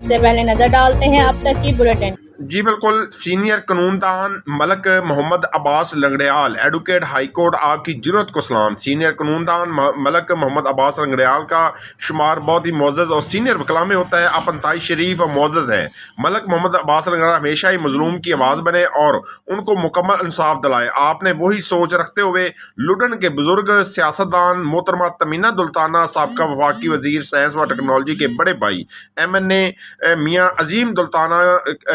से पहले नजर डालते हैं अब तक की बुलेटिन। जी बिल्कुल। सीनियर कानूनदान Malak Mohammad Abbas Langrial advocate high court आपकी जरूरत को सलाम। सीनियर कानूनदान मलक मोहम्मद अब्बास लंगड़ियाल का शुमार बहुत ही मोअज़्ज़ज़ और सीनियर वकला में होता है। आप इंतहाई शरीफ और मोअज़्ज़ज़ हैं। मलक मोहम्मद अब्बास लंगड़ियाल हमेशा ही मजलूम की आवाज़ बने और उनको मुकम्मल इंसाफ दिलाए। आपने वही सोच रखते हुए लुडन के बुजुर्ग सियासतदान मोहतरमा तमीना दुल्ताना साबका वफाकी वजीर साइंस व टेक्नोलॉजी के बड़े भाई MNA मियाँ अजीम दुल्ताना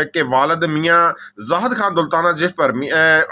के वालिद मियाँ जाहिद खान दुल्ताना, जिस पर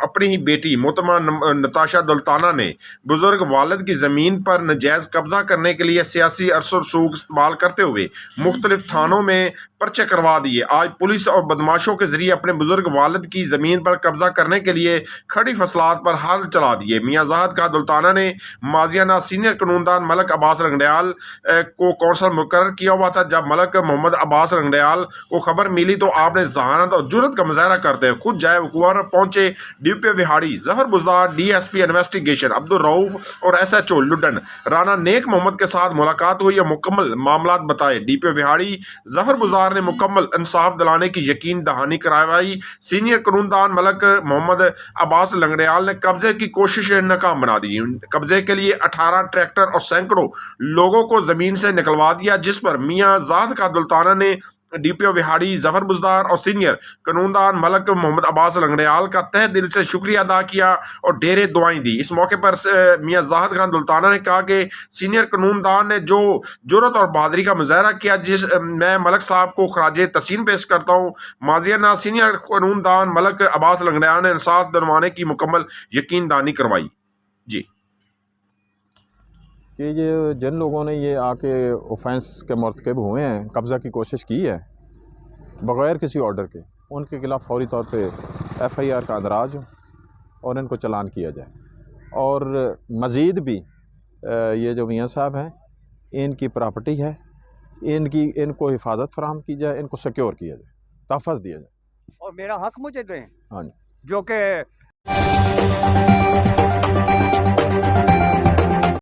अपनी ही बेटी मोहतरमा नताशा दुल्ताना ने बुजुर्ग वालिद की ज़मीन पर नजायज़ कब्जा करने के लिए सियासी अरसर सूख इस्तेमाल करते हुए मुख्तलिफ थानों में पर्चे करवा दिए। आज पुलिस और बदमाशों के जरिए अपने बुजुर्ग वालिद की ज़मीन पर कब्जा करने के लिए खड़ी फसलात पर हल चला दिए। मियाँ जाहिद खान दुल्ताना ने माजियाना सीनियर कानूनदान मलक अब्बास लंगड़ियाल को कौंसल मुकर्रर किया हुआ था। जब मलक मोहम्मद अब्बास लंगड़ियाल को खबर मिली तो आपने जहानत और जुर्रत का मुजाहरा करते हुए खुद जाए वकूवर पहुंचे। DPO Vehari Zafar Buzdar, DSP investigation Abdul Rauf और SHO लुडन राना नेक मोहम्मद के साथ मुलाकात हुई और मुकम्मल मामलात बताए। DPO विहाड़ी जफर बुजदार ने मुकम्मल इंसाफ दिलाने की यकीन दहानी करवाई। सीनियर कानूनदान मलक मोहम्मद अब्बास लंगड़ियाल ने कब्जे की कोशिश नाकाम बना दी। कब्जे के लिए 18 ट्रैक्टर और सैकड़ों लोगों को जमीन से निकलवा दिया, जिस पर मियाँ जाहिद खान दुल्ताना ने DPO विहाड़ी जफर बुजदार और सीनियर कानूनदान मलक मोहम्मद अब्बास लंगड़ियाल का तहे दिल से शुक्रिया अदा किया और ढेरे दुआएं दी। इस मौके पर मियाँ जाहिद खान दुल्ताना ने कहा कि सीनियर कानूनदान ने जो जुर्रत और बहादुरी का मुजाहरा किया, जिस मैं मलक साहब को खराजे तहसीन पेश करता हूँ। माजियाना सीनियर कानूनदान मलक अब्बास लंगड़ियाल ने इंसाफ दिलवाने की मुकम्मल यकीन दहानी करवाई। जी कि ये जिन लोगों ने ये आके ऑफेंस के मर्तकब हुए हैं, कब्ज़ा की कोशिश की है बग़ैर किसी ऑर्डर के, उनके खिलाफ़ फौरी तौर पे FIR का अंदराज हो और इनको चलान किया जाए। और मज़ीद भी ये जो मियाँ साहब हैं, इनकी प्रॉपर्टी है, इनको हिफाजत फराहम की जाए, इनको सिक्योर किया जाए, तहफ़्फ़ुज़ दिया जाए और मेरा हक मुझे दें। हाँ जी। जो कि